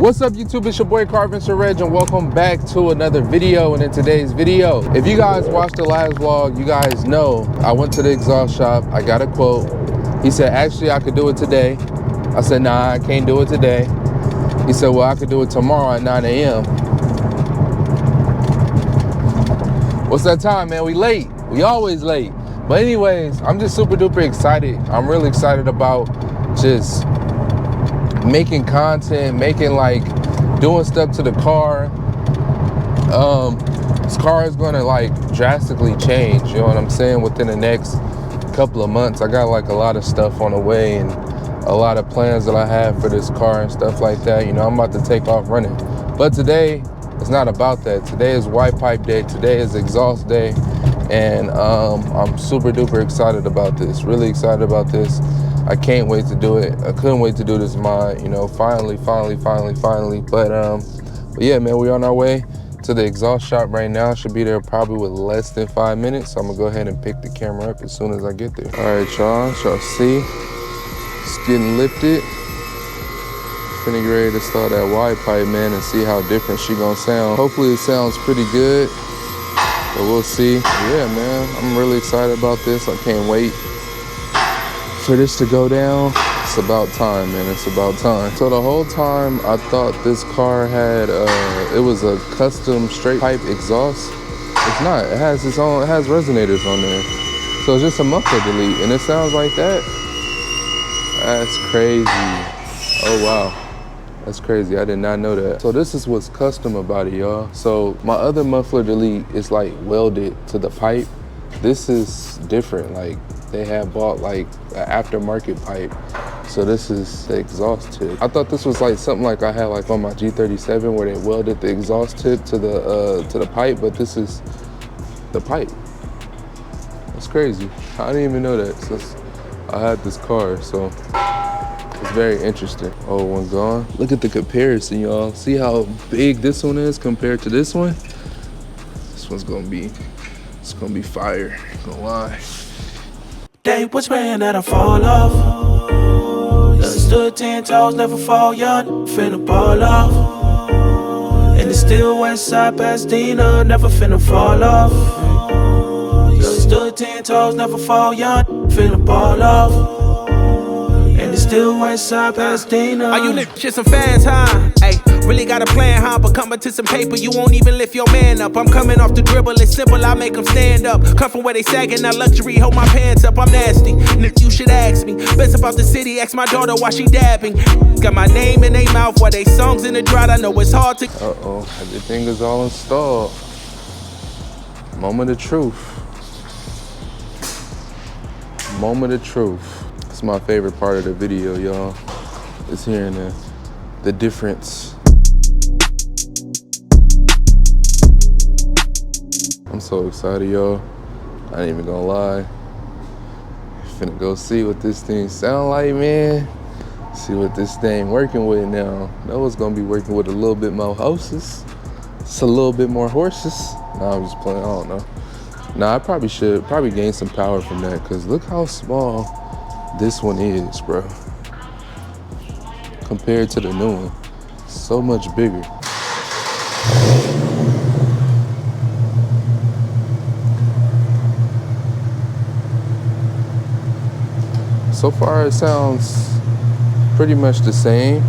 What's up YouTube, it's your boy Carpenter Reg and welcome back to another video. And in today's video, if you guys watched the last vlog, you guys know I went to the exhaust shop, I got a quote. He said actually I could do it today. I said nah, I can't do it today. He said well, I could do it tomorrow at 9 a.m. What's that time, man? We late, we always late. But anyways, I'm just super duper excited. I'm really excited about just making content, doing stuff to the car. This car is gonna drastically change, you know what I'm saying, within the next couple of months. I got a lot of stuff on the way and a lot of plans that I have for this car and stuff like that. You know, I'm about to take off running. But today, it's not about that. Today is white pipe day. Today is exhaust day. And I'm super duper excited about this, really excited about this. I can't wait to do it. I couldn't wait to do this mod, you know, finally. But yeah, man, we're on our way to the exhaust shop right now. Should be there probably with less than 5 minutes. So I'm gonna go ahead and pick the camera up as soon as I get there. All right, y'all see, it's getting lifted. Finna get ready to start that wide pipe, man, and see how different she gonna sound. Hopefully it sounds pretty good, but we'll see. Yeah, man, I'm really excited about this. I can't wait for this to go down. It's about time, man, it's about time. So the whole time I thought this car had, it was a custom straight pipe exhaust. It's not, it has its own, it has resonators on there. So it's just a muffler delete and it sounds like that. That's crazy. Oh wow, that's crazy, I did not know that. So this is what's custom about it, y'all. So my other muffler delete is welded to the pipe. This is different, they have bought an aftermarket pipe. So this is the exhaust tip. I thought this was something I had on my G37 where they welded the exhaust tip to the pipe, but this is the pipe. That's crazy. I didn't even know that since I had this car, so it's very interesting. Oh, one gone. Look at the comparison, y'all. See how big this one is compared to this one? This one's gonna be, it's gonna be fire, ain't gonna lie. They was praying that I fall off. Stood 10 toes, never fall young, finna ball off. And it's still west side Pasadena, never finna fall off. Stood 10 toes, never fall young, finna ball off. And it's still west side Pasadena. Are you lift shit some fans, huh? Ay, really got a plan, huh? But coming to some paper, you won't even lift your man up. I'm coming off the dribble, it's simple, I make them stand up. Come from where they sagging, now luxury, hold my pants up. I'm nasty, Nick, you should ask me. Best about the city, ask my daughter why she dabbing. Got my name in they mouth while they songs in the drought. I know it's hard to. Uh-oh, everything is all installed. Moment of truth. Moment of truth. It's my favorite part of the video, y'all. It's hearing the difference. I'm so excited, y'all. I ain't even gonna lie. Finna go see what this thing sound like, man. See what this thing working with now. Know it's gonna be working with a little bit more horses. It's a little bit more horses. Nah, I'm just playing, I don't know. Nah, I probably should gain some power from that, because look how small this one is, bro. Compared to the new one. So much bigger. So far it sounds pretty much the same.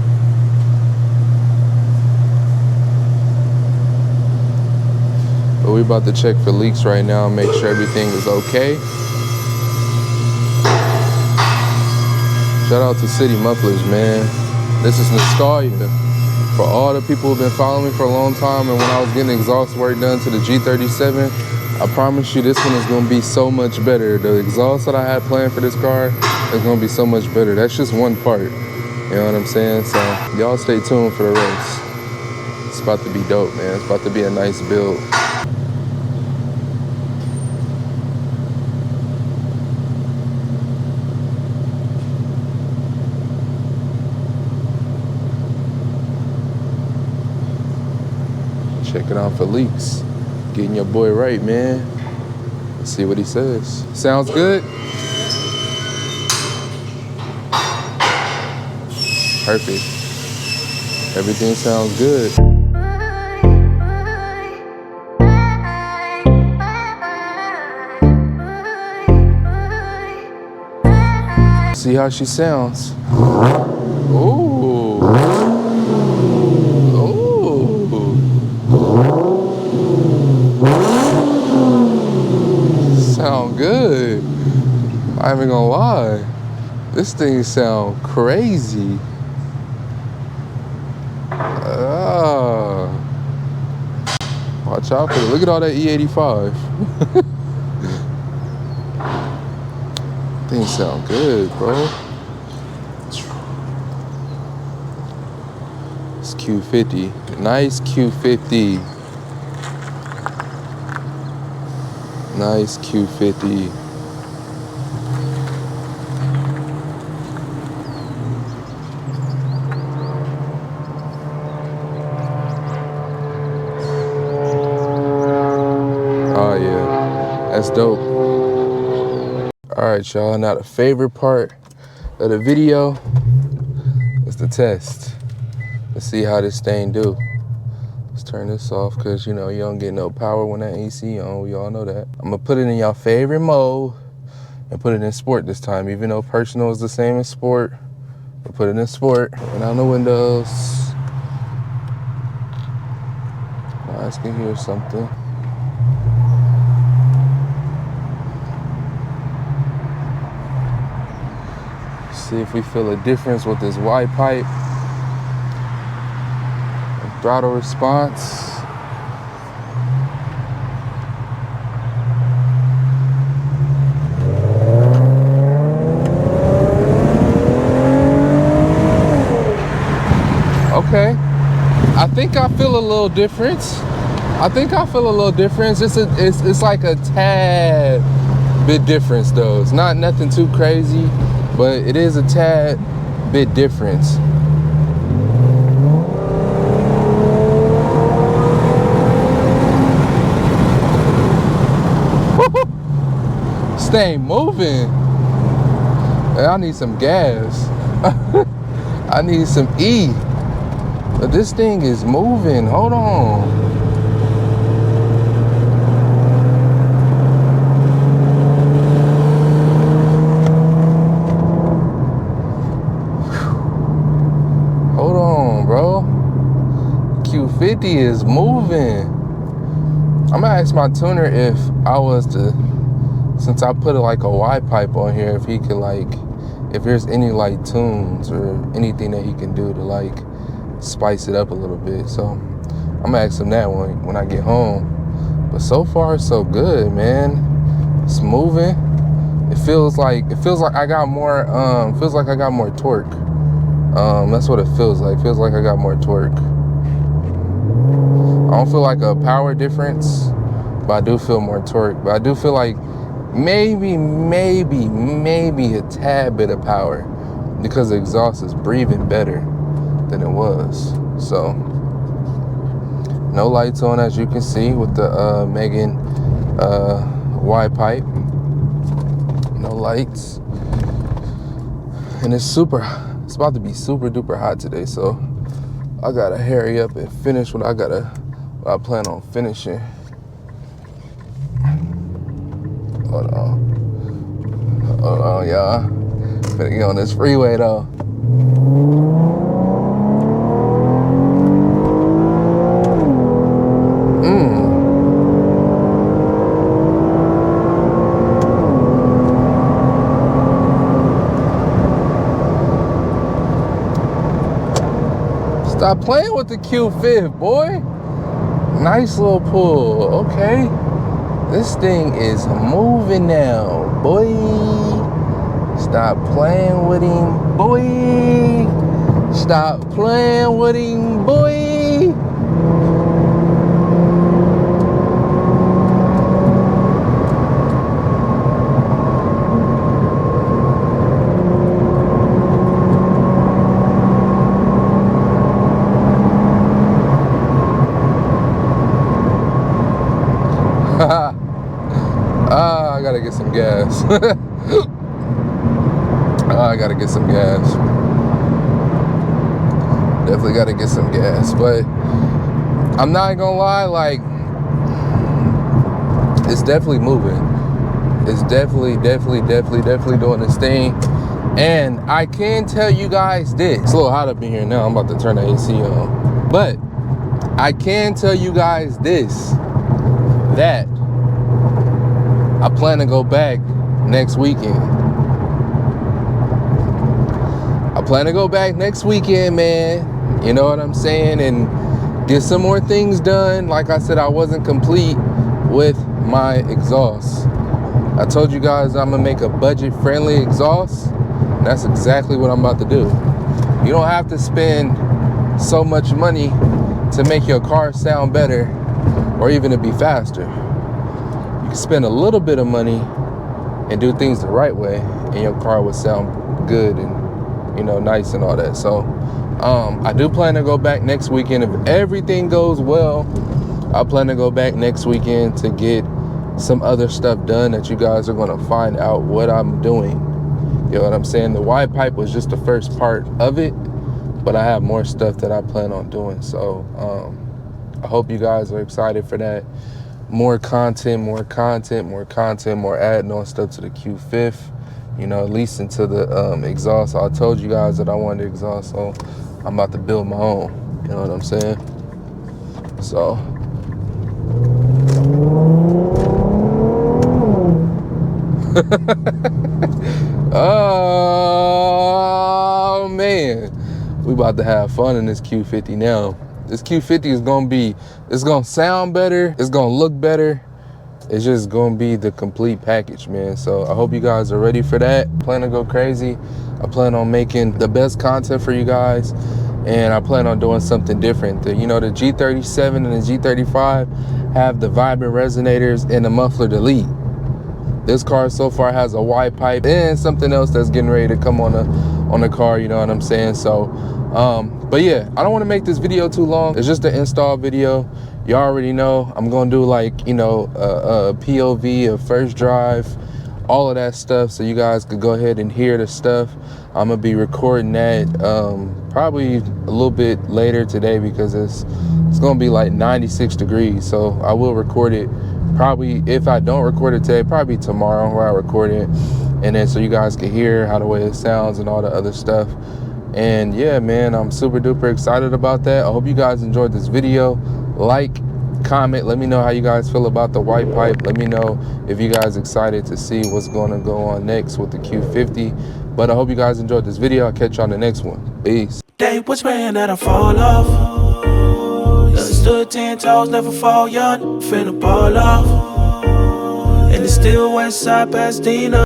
But we're about to check for leaks right now and make sure everything is okay. Shout out to City Mufflers, man. This is nostalgia for all the people who've been following me for a long time. And when I was getting exhaust work done to the G37, I promise you this one is gonna be so much better. The exhaust that I had planned for this car is gonna be so much better. That's just one part, you know what I'm saying? So y'all stay tuned for the rest. It's about to be dope, man. It's about to be a nice build. Checking out for leaks. Getting your boy right, man. Let's see what he says. Sounds good? Perfect. Everything sounds good. See how she sounds. Ooh. Ooh. Sound good. I ain't even gonna lie. This thing sound crazy. Watch out for it. Look at all that E85. Things sound good, bro. It's Q50. Nice Q50. Nice Q50. Oh yeah, that's dope. All right, y'all. Now the favorite part of the video is the test. Let's see how this thing do. Let's turn this off because, you know, you don't get no power when that AC on. We all know that. I'm going to put it in your favorite mode and put it in sport this time. Even though personal is the same as sport, we'll put it in sport. And on the windows. My eyes can hear something. See if we feel a difference with this Y pipe. Throttle response. Okay, I think I feel a little difference. It's like a tad bit difference though. It's not nothing too crazy, but it is a tad bit difference. Stay moving. Hey, I need some gas. I need some E. But this thing is moving. Hold on. Hold on, bro. Q50 is moving. I'm gonna ask my tuner if I was to, since I put like a Y pipe on here, if he could like, if there's any like tunes or anything that he can do to like spice it up a little bit. So I'm gonna ask him that when I get home. But so far so good, man. It's moving. It feels like I got more feels like I got more torque. That's what it feels like. Feels like I got more torque. I don't feel like a power difference, but I do feel more torque. But I do feel like maybe a tad bit of power because the exhaust is breathing better than it was. So no lights on, as you can see, with the Megan Y pipe. No lights. And it's about to be super duper hot today, so I gotta hurry up and finish what I plan on finishing. Hold on, y'all. Better get on this freeway though. Stop playing with the Q50, boy. Nice little pull. Okay. This thing is moving now, boy. Stop playing with him, boy. Stop playing with him, boy. I gotta get some gas. I gotta get some gas. Definitely got to get some gas. But I'm not gonna lie, like, it's definitely moving. It's definitely doing its thing. And I can tell you guys this. It's a little hot up in here now. I'm about to turn the AC on. But I can tell you guys this, that I plan to go back next weekend. I plan to go back next weekend, man. You know what I'm saying? And get some more things done. Like I said, I wasn't complete with my exhaust. I told you guys I'm gonna make a budget-friendly exhaust. And that's exactly what I'm about to do. You don't have to spend so much money to make your car sound better or even to be faster. You can spend a little bit of money and do things the right way, and your car will sound good and, you know, nice and all that. So I do plan to go back next weekend. If everything goes well, I plan to go back next weekend to get some other stuff done that you guys are going to find out what I'm doing. You know what I'm saying? The Y pipe was just the first part of it, but I have more stuff that I plan on doing. So I hope you guys are excited for that. More content, more adding on stuff to the Q50, you know, at least into the exhaust. So I told you guys that I wanted exhaust, so I'm about to build my own. You know what I'm saying? So oh man, we about to have fun in this Q50 now. This Q50 is gonna be, it's gonna sound better, it's gonna look better, it's just gonna be the complete package, man. So I hope you guys are ready for that. Plan to go crazy. I plan on making the best content for you guys, and I plan on doing something different. You know, the G37 and the G35 have the vibrant resonators and the muffler delete. This car so far has a Y pipe and something else that's getting ready to come on the car, you know what I'm saying? So but yeah, I don't want to make this video too long. It's just an install video. You already know I'm gonna do, like, you know, a POV, a first drive, all of that stuff, so you guys could go ahead and hear the stuff. I'm gonna be recording that probably a little bit later today, because it's gonna be like 96 degrees. So I will record it probably, if I don't record it today, probably tomorrow where I record it, and then so you guys can hear how the way it sounds and all the other stuff. And yeah, man, I'm super duper excited about that. I hope you guys enjoyed this video. Like, comment, let me know how you guys feel about the white pipe. Let me know if you guys excited to see what's going to go on next with the Q50. But I hope you guys enjoyed this video. I'll catch you on the next one. Peace. They was praying that I fall off. Yeah, stood 10 toes, never fall young. Finna ball off. And it's still West Side Pasadena.